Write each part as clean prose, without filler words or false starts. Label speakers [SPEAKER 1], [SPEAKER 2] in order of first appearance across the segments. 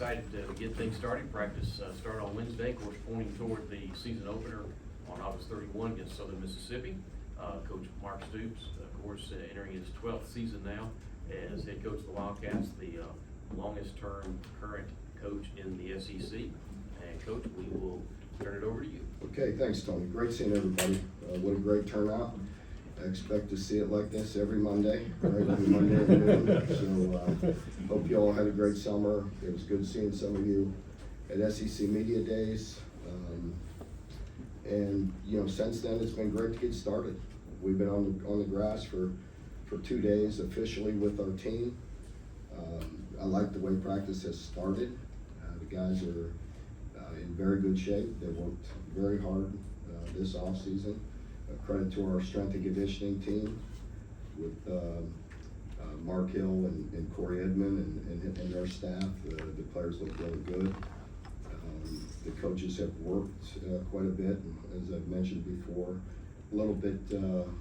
[SPEAKER 1] excited to get things started. Practice start on Wednesday, of course, pointing toward the season opener on August 31 against Southern Mississippi. Coach Mark Stoops, of course, entering his 12th season now as head coach of the Wildcats, the longest term current coach in the SEC. And Coach, we will turn it over to you.
[SPEAKER 2] Okay, thanks, Tony. Great seeing everybody. What a great turnout. I expect to see it like this every Monday, right? Every Monday afternoon. So hope you all had a great summer. It was good seeing some of you at SEC Media Days. And you know, since then it's been great to get started. We've been on the grass for 2 days officially with our team. I like the way practice has started. The guys are in very good shape. They worked very hard this off season. Credit to our strength and conditioning team with Mark Hill and Corey Edmond and their staff. The players look really good. The coaches have worked quite a bit, and as I've mentioned before, a little bit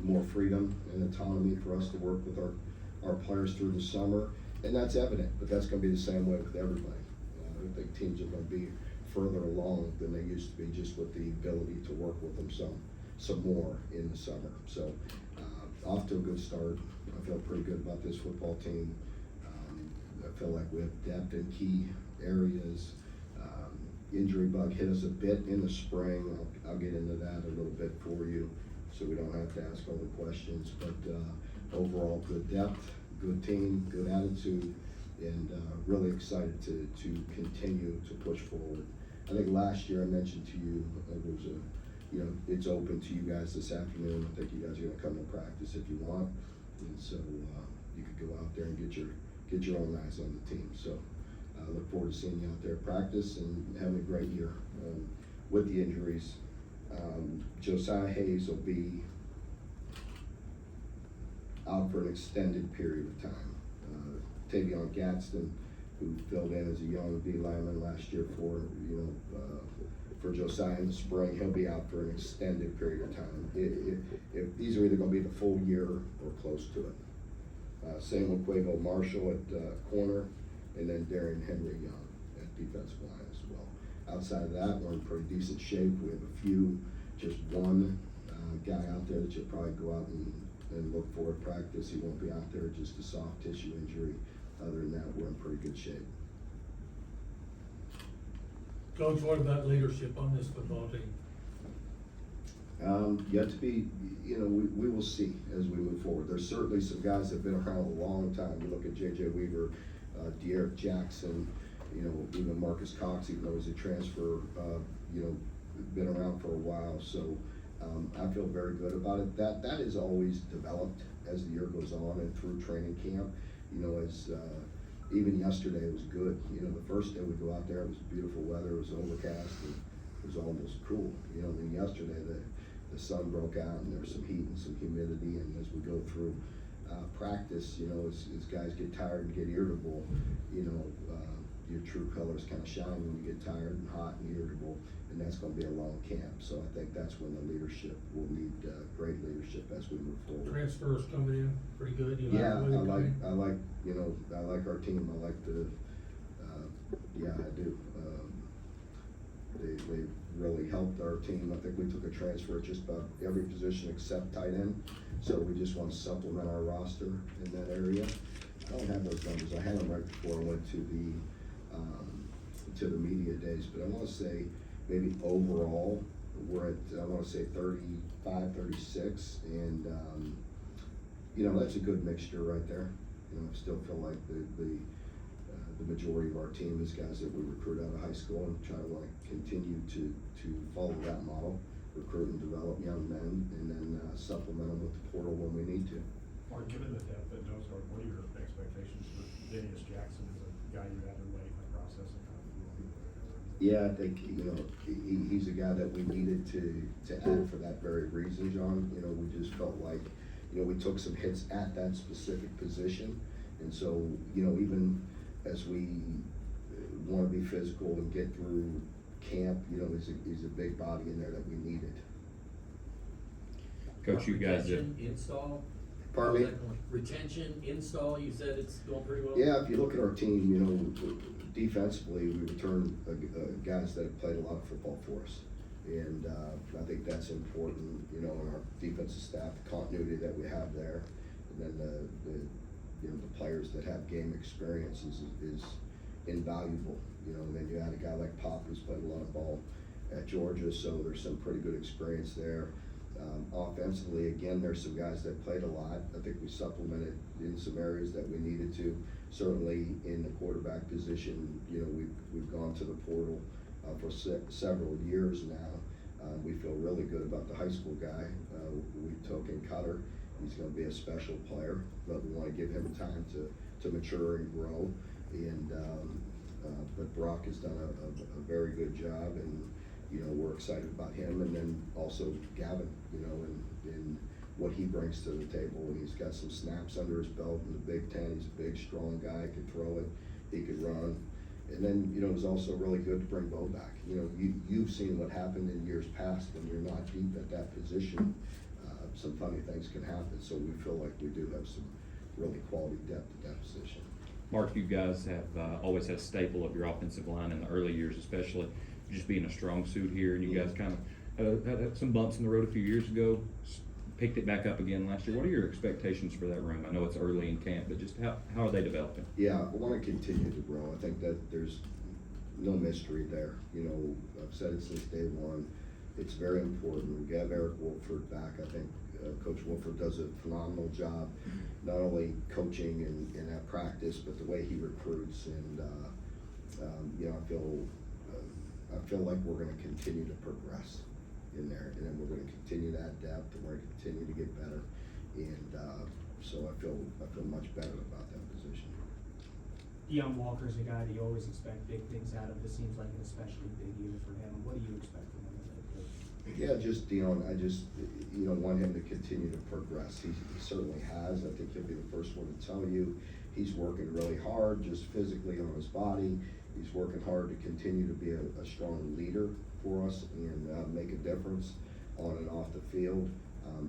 [SPEAKER 2] more freedom and autonomy for us to work with our players through the summer, and that's evident, but that's going to be the same way with everybody. I think teams are going to be further along than they used to be, just with the ability to work with them some more in the summer. So off to a good start. I feel pretty good about this football team. I feel like we have depth in key areas. Injury bug hit us a bit in the spring. I'll get into that a little bit for you so we don't have to ask all the questions. But overall, good depth, good team, good attitude, and really excited to continue to push forward. I think last year I mentioned to you there was it's open to you guys this afternoon. I think you guys are going to come to practice if you want, and so you could go out there and get your own eyes on the team. So I look forward to seeing you out there at practice and having a great year. With the injuries, Josiah Hayes will be out for an extended period of time. Tavion Gadsden, who filled in as a young D lineman last year for Josiah in the spring, he'll be out for an extended period of time. If these are either going to be the full year or close to it. Same with Quavo Marshall at corner, and then Darian Henry Young at defensive line as well. Outside of that, we're in pretty decent shape. We have a few, just one guy out there that you'll probably go out and look for at practice. He won't be out there, just a soft tissue injury. Other than that, we're in pretty good shape.
[SPEAKER 3] Coach, what about leadership on this football team?
[SPEAKER 2] Yet to be, we will see as we move forward. There's certainly some guys that have been around a long time. You look at J.J. Weaver, De'Eric Jackson, even Marcus Cox, even though he's a transfer, been around for a while. So I feel very good about it. That is always developed as the year goes on and through training camp. Even yesterday was good. The first day we go out there, it was beautiful weather, it was overcast, and it was almost cool. Then yesterday the sun broke out and there was some heat and some humidity, and as we go through practice, as guys get tired and get irritable, your true colors kind of shine when you get tired and hot and irritable, and that's going to be a long camp. So I think that's when the leadership will need great leadership as we move forward.
[SPEAKER 3] Transfers coming in pretty good.
[SPEAKER 2] I like our team. I like I do. They really helped our team. I think we took a transfer at just about every position except tight end. So we just want to supplement our roster in that area. I don't have those numbers. I had them right before I went to the media days, but I want to say maybe overall we're at, I want to say 35, 36, and that's a good mixture right there. I still feel like the majority of our team is guys that we recruit out of high school, and try to continue to follow that model, recruit and develop young men, and then supplement them with the portal when we need to.
[SPEAKER 4] Mark, given the depth at nose guard, what are your expectations for Dennis Jackson as a guy you had to late in the process and kind of
[SPEAKER 2] Yeah, I think he's a guy that we needed to add for that very reason, John. We just felt like we took some hits at that specific position, and so even as we want to be physical and get through camp, he's a big body in there that we needed.
[SPEAKER 5] Coach, you guys
[SPEAKER 6] Protection, install.
[SPEAKER 2] Pardon me?
[SPEAKER 5] How's that going? Retention, install, you said it's going pretty well?
[SPEAKER 2] Yeah, if you look at our team, you know, defensively, we return guys that have played a lot of football for us. And I think that's important, you know, in our defensive staff, the continuity that we have there. And then the players that have game experience is invaluable. You know, and then you add a guy like Pop who's played a lot of ball at Georgia, so there's some pretty good experience there. Offensively, again, there's some guys that played a lot. I think we supplemented in some areas that we needed to. Certainly in the quarterback position, you know, we've gone to the portal for several years now. We feel really good about the high school guy. We took in Cutter. He's going to be a special player, but we want to give him time to mature and grow. And but Brock has done a very good job, and you know, we're excited about him. And then also Gavin, you know, and what he brings to the table. And he's got some snaps under his belt in the Big Ten. He's a big, strong guy. Could throw it. He could run. And then, you know, it was also really good to bring Bo back. You know, you've seen what happened in years past when you're not deep at that position. Some funny things can happen. So we feel like we do have some really quality depth at that position.
[SPEAKER 6] Mark, you guys have always had a staple of your offensive line in the early years, especially just being a strong suit here. And you guys kind of had some bumps in the road a few years ago, picked it back up again last year. What are your expectations for that room? I know it's early in camp, but just how are they developing?
[SPEAKER 2] Yeah, I want to continue to grow. I think that there's no mystery there. You know, I've said it since day one. It's very important. We have Eric Wolford back. I think Coach Wolford does a phenomenal job, not only coaching and at practice, but the way he recruits. And you know, I feel like we're going to continue to progress in there, and then we're going to continue to add depth, and we're going to continue to get better. And so I feel much better about that position.
[SPEAKER 7] Deion Walker's a guy that you always expect big things out of. This seems like an especially big year for him. What do you expect from him as a coach?
[SPEAKER 2] Yeah, just Deion, I just, you know, want him to continue to progress. He certainly has. I think he'll be the first one to tell you he's working really hard, just physically on his body. He's working hard to continue to be a strong leader for us and make a difference on and off the field.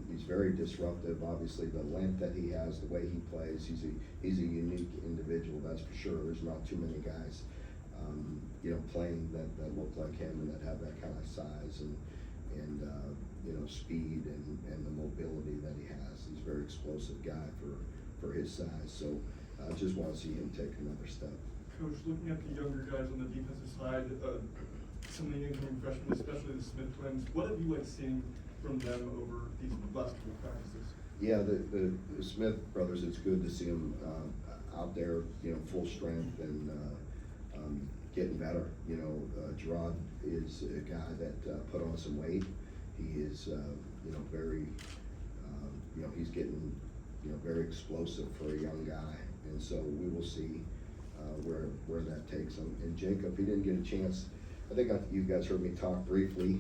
[SPEAKER 2] He's very disruptive. Obviously, the length that he has, the way he plays, he's a unique individual. That's for sure. There's not too many guys, you know, playing that look like him and that have that kind of size and you know, speed and the mobility that he has. He's a very explosive guy for his size. So I just want to see him take another step.
[SPEAKER 8] Coach, looking at the younger guys on the defensive side, some of the incoming freshmen, especially the Smith twins, what have you liked seeing from them over these last couple of practices?
[SPEAKER 2] Yeah, the Smith brothers, it's good to see them out there, you know, full strength and getting better. You know, Gerard is a guy that put on some weight. He is, you know, very, you know, he's getting, you know, very explosive for a young guy. And so we will see where that takes him. And Jacob, he didn't get a chance. I think you guys heard me talk briefly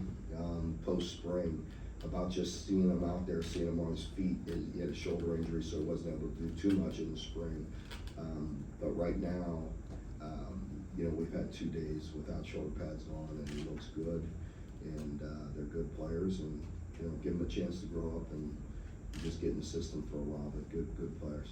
[SPEAKER 2] post-spring about just seeing him out there, seeing him on his feet. He had a shoulder injury, so he wasn't able to do too much in the spring. But right now, you know, we've had 2 days without shoulder pads on, and he looks good. And they're good players, and you know, give them a chance to grow up and just get in the system for a while. But good players.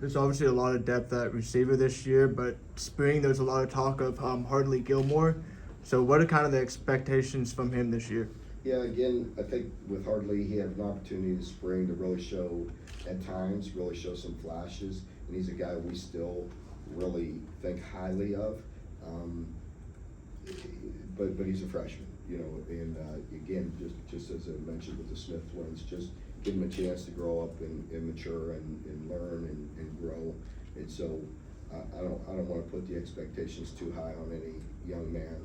[SPEAKER 9] There's obviously a lot of depth at receiver this year, but spring there's a lot of talk of Hardley Gilmore. So what are kind of the expectations from him this year?
[SPEAKER 2] Yeah, again, I think with Hardley, he had an opportunity this spring to really show, at times, really show some flashes, and he's a guy we still really think highly of. But he's a freshman, you know, and again, just as I mentioned with the Smith twins, just give him a chance to grow up and mature and learn and grow. And so I don't want to put the expectations too high on any young man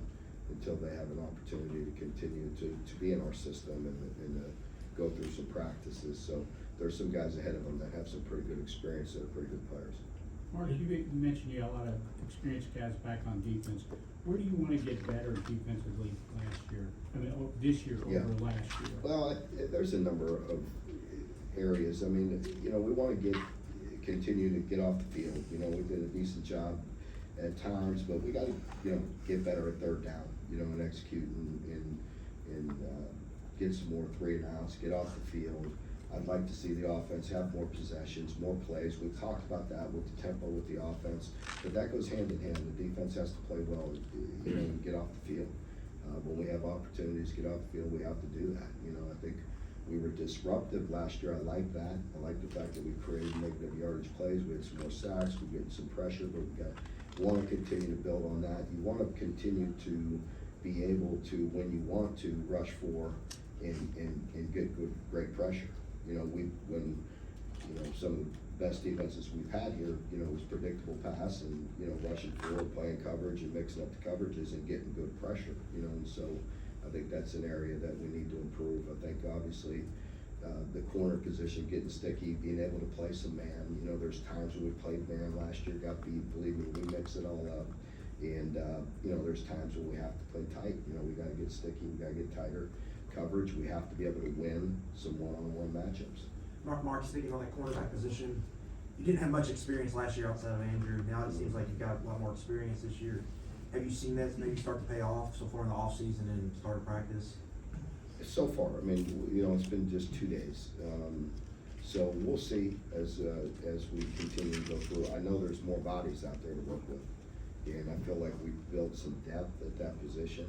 [SPEAKER 2] until they have an opportunity to continue to be in our system and go through some practices. So there's some guys ahead of them that have some pretty good experience that are pretty good players.
[SPEAKER 10] Mark, you mentioned you had a lot of experienced guys back on defense. Where do you want to get better defensively this year over last year?
[SPEAKER 2] Well, there's a number of areas. I mean, you know, we want to continue to get off the field. You know, we did a decent job at times, but we got to, you know, get better at third down. You know, and execute and get some more 3 and outs, get off the field. I'd like to see the offense have more possessions, more plays. We've talked about that with the tempo with the offense, but that goes hand in hand. The defense has to play well, you know, and get off the field. When we have opportunities to get off the field, we have to do that. You know, I think we were disruptive last year. I like that. I like the fact that we created negative yardage plays. We had some more sacks. We're getting some pressure, but want to continue to build on that. You want to continue to be able to, when you want to, rush for and get great pressure. You know, when some of the best defenses we've had here, you know, was predictable pass and, you know, rushing forward, playing coverage and mixing up the coverages and getting good pressure, you know, and so I think that's an area that we need to improve. I think obviously the corner position, getting sticky, being able to play some man. You know, there's times when we played man last year, got beat, believe me, we mix it all up. And, you know, there's times when we have to play tight. You know, we gotta get sticky, we gotta get tighter coverage. We have to be able to win some one-on-one matchups.
[SPEAKER 11] Mark, speaking on that cornerback position, you didn't have much experience last year outside of Andrew. Now it seems like you've got a lot more experience this year. Have you seen that maybe start to pay off so far in the offseason and start of practice?
[SPEAKER 2] So far, I mean, you know, it's been just 2 days. So we'll see as we continue to go through. I know there's more bodies out there to work with. And I feel like we've built some depth at that position.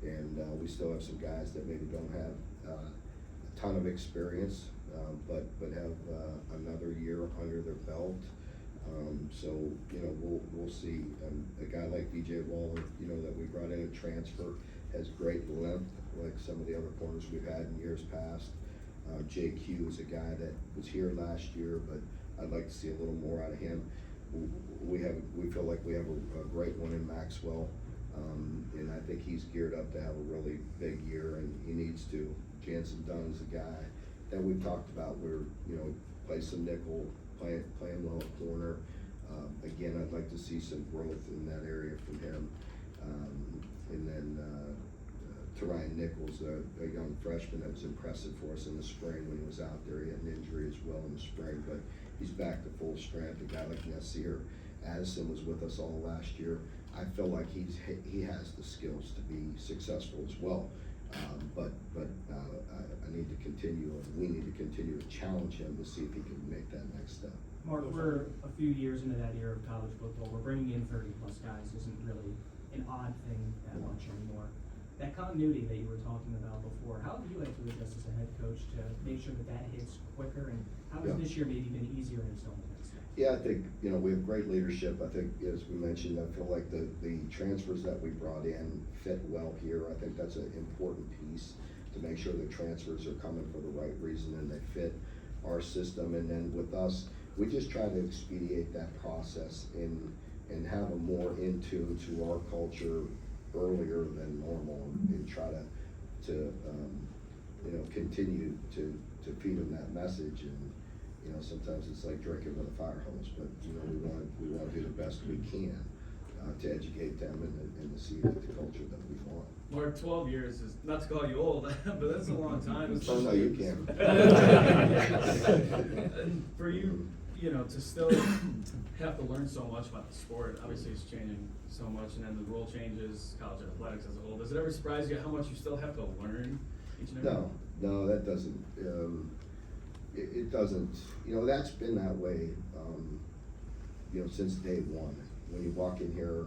[SPEAKER 2] And we still have some guys that maybe don't have a ton of experience, but have another year under their belt. So, you know, we'll see. A guy like DJ Waller, you know, that we brought in a transfer, has great length, like some of the other corners we've had in years past. JQ is a guy that was here last year, but I'd like to see a little more out of him. We feel like we have a great one in Maxwell, and I think he's geared up to have a really big year, and he needs to. Jansen Dunn is a guy that we've talked about where, you know, play some nickel, playing well at corner. Again, I'd like to see some growth in that area from him. And then Ryan Nichols, a young freshman that was impressive for us in the spring when he was out there. He had an injury as well in the spring, but he's back to full strength. A guy like Nasir Addison was with us all last year. I feel like he has the skills to be successful as well. But I need to continue, and we need to continue to challenge him to see if he can make that next step.
[SPEAKER 7] Mark, we're a few years into that era of college football. We're bringing in 30-plus guys isn't really an odd thing that much anymore. That continuity that you were talking about before, how have you had to adjust as a head coach to make sure that hits quicker, and how has this year maybe been easier in some ways?
[SPEAKER 2] Yeah, I think, you know, we have great leadership. I think, as we mentioned, I feel like the transfers that we brought in fit well here. I think that's an important piece to make sure the transfers are coming for the right reason and they fit our system. And then with us, we just try to expedite that process and have them more in tune to our culture earlier than normal, and try to you know, continue to feed them that message. And you know, sometimes it's like drinking with a fire hose, but you know, we want to do the best we can to educate them and to see the culture that we want.
[SPEAKER 5] Mark, 12 years is, not to call you old, but that's a long time.
[SPEAKER 2] Oh, no, you can't.
[SPEAKER 5] And for you, you know, to still have to learn so much about the sport, obviously it's changing so much, and then the rule changes, college athletics as a whole. Does it ever surprise you how much you still have to learn each and every day?
[SPEAKER 2] No, that doesn't. It doesn't. You know, that's been that way, you know, since day one. When you walk in here,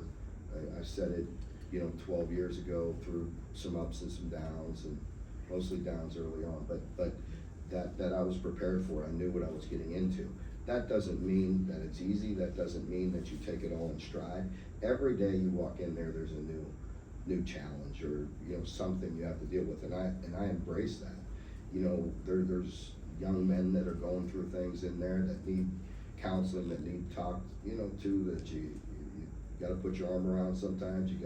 [SPEAKER 2] I said it, you know, 12 years ago, through some ups and some downs, and mostly downs early on, but that I was prepared for it. I knew what I was getting into. That doesn't mean that it's easy. That doesn't mean that you take it all in stride. Every day you walk in there, there's a new challenge, or you know, something you have to deal with, and I embrace that. You know, there's young men that are going through things in there that need counseling, that need talk, you know, to, that you gotta put your arm around sometimes. You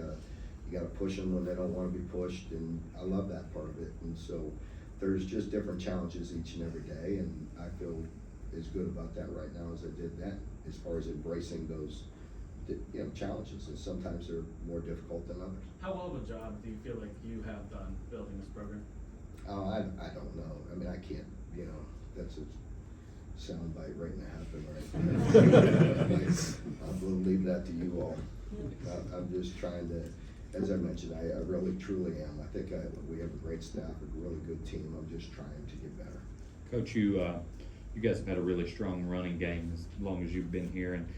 [SPEAKER 2] gotta push them when they don't want to be pushed, and I love that part of it. And so there's just different challenges each and every day, and I feel as good about that right now as I did then, as far as embracing those, you know, challenges. And sometimes they're more difficult than others.
[SPEAKER 5] How well of a job do you feel like you have done building this program?
[SPEAKER 2] I don't know. I mean, I can't, you know, that's a soundbite right in the happen right. I'll leave that to you all. I'm just trying to, as I mentioned, I really truly am. I think we have a great staff, a really good team. I'm just trying to get better.
[SPEAKER 6] Coach, you guys have had a really strong running game as long as you've been here, and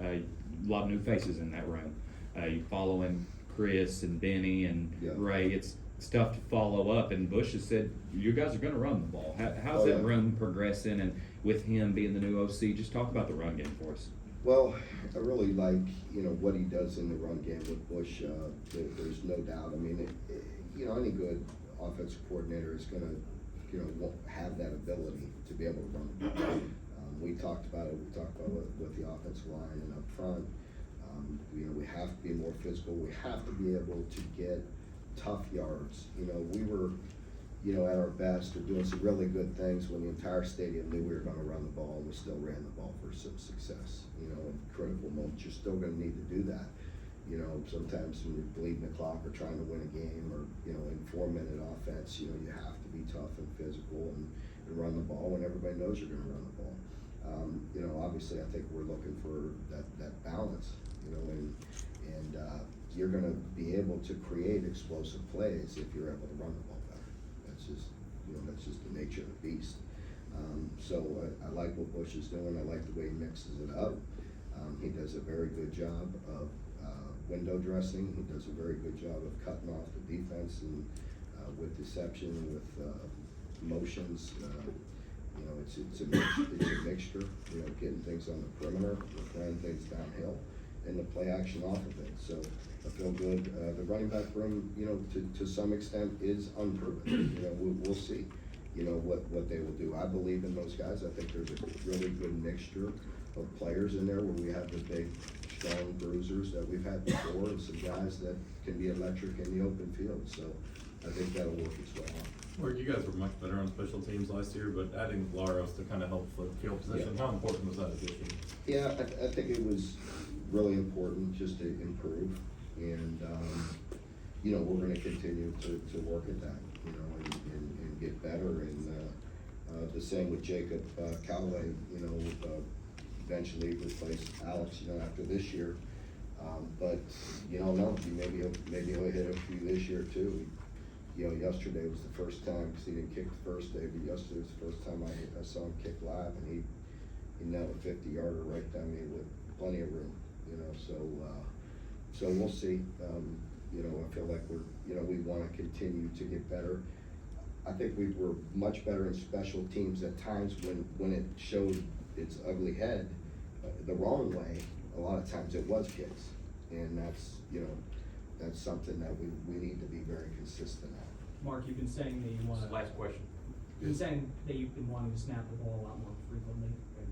[SPEAKER 6] a lot of new faces in that room. You following Chris and Benny and
[SPEAKER 2] Yeah.
[SPEAKER 6] Ray. It's tough to follow up, and Bush has said you guys are going to run the ball. How's
[SPEAKER 2] Oh,
[SPEAKER 6] that
[SPEAKER 2] yeah.
[SPEAKER 6] room progressing? And with him being the new OC, just talk about the run game for us.
[SPEAKER 2] Well, I really like, what he does in the run game with Bush. There's no doubt. I mean, any good offensive coordinator is gonna, won't have that ability to be able to run the ball. We talked about it with the offensive line and up front. We have to be more physical. We have to be able to get tough yards. We were, at our best, or doing some really good things when the entire stadium knew we were gonna run the ball, and we still ran the ball for some success. In critical moments, you're still gonna need to do that. Sometimes when you're bleeding the clock or trying to win a game, or, in 4-minute offense, you have to be tough and physical and run the ball when everybody knows you're gonna run the ball. Obviously, I think we're looking for that balance, and you're gonna be able to create explosive plays if you're able to run the ball better. That's just the nature of the beast. So I like what Bush is doing. I like the way he mixes it up. He does a very good job of window dressing. He does a very good job of cutting off the defense and with deception, with motions. It's a mixture. Getting things on the perimeter, running things downhill, and the play action off of it. So I feel good. The running back room, to some extent is unproven. We'll see, what they will do. I believe in those guys. I think there's a really good mixture of players in there where we have the big, strong bruisers that we've had before, and some guys that can be electric in the open field. So I think that'll work its way out.
[SPEAKER 12] Mark, you guys were much better on special teams last year, but adding Laros to kind of help flip field position,
[SPEAKER 2] Yeah.
[SPEAKER 12] how important was that addition?
[SPEAKER 2] Yeah, I think it was really important just to improve, and, we're gonna continue to work at that, and get better, and, the same with Jacob Callaway, eventually replace Alex, after this year. But you don't know, maybe he'll hit a few this year too. Yesterday was the first time, because he didn't kick the first day, but yesterday was the first time I saw him kick live, and he nailed a 50-yarder right down me with plenty of room, so we'll see. I feel like we wanna continue to get better. I think we were much better in special teams at times when it showed its ugly head, the wrong way. A lot of times it was kicks, and that's something that we need to be very consistent at.
[SPEAKER 7] Mark, you've been saying that you want to.
[SPEAKER 1] Last question.
[SPEAKER 7] You've been saying that you've been wanting to snap the ball a lot more frequently and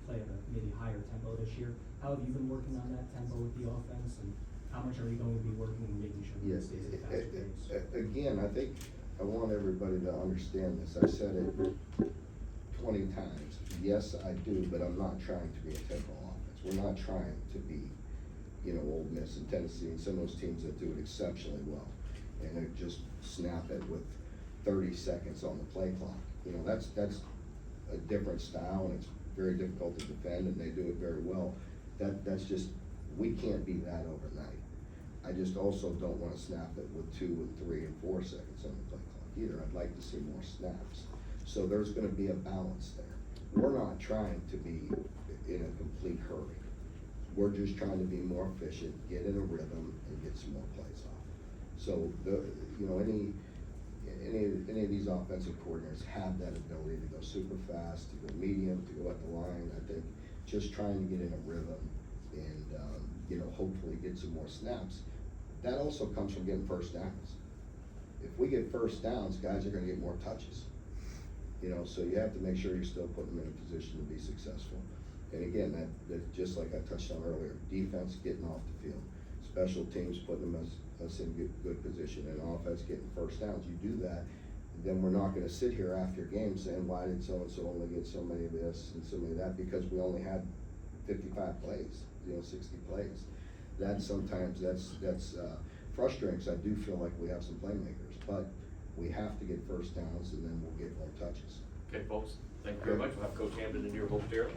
[SPEAKER 7] play at a maybe higher tempo this year. How have you been working on that tempo with the offense, and how much are you going to be working and making sure that it
[SPEAKER 2] Yes,
[SPEAKER 7] stays at a faster pace?
[SPEAKER 2] again, I think I want everybody to understand this. I've said it 20 times. Yes, I do, but I'm not trying to be a tempo offense. We're not trying to be, Ole Miss and Tennessee and some of those teams that do it exceptionally well, and they just snap it with 30 seconds on the play clock. That's a different style, and it's very difficult to defend, and they do it very well. That's just, we can't be that overnight. I just also don't want to snap it with 2 and 3 and 4 seconds on the play clock either. I'd like to see more snaps. So there's going to be a balance there. We're not trying to be in a complete hurry. We're just trying to be more efficient, get in a rhythm, and get some more plays off. So any of these offensive coordinators have that ability to go super fast, to go medium, to go at the line. I think just trying to get in a rhythm and hopefully get some more snaps. That also comes from getting first downs. If we get first downs, guys are going to get more touches. So you have to make sure you're still putting them in a position to be successful. And again, that just like I touched on earlier, defense getting off the field, special teams putting us in good position, and offense getting first downs. You do that, then we're not going to sit here after games saying, why did so-and-so only get so many of this and so many of that, because we only had 55 plays, 60 plays. That's frustrating, because I do feel like we have some playmakers, but we have to get first downs, and then we'll get more touches.
[SPEAKER 1] Okay, folks, thank you very much. We'll have Coach Hampton in your host area.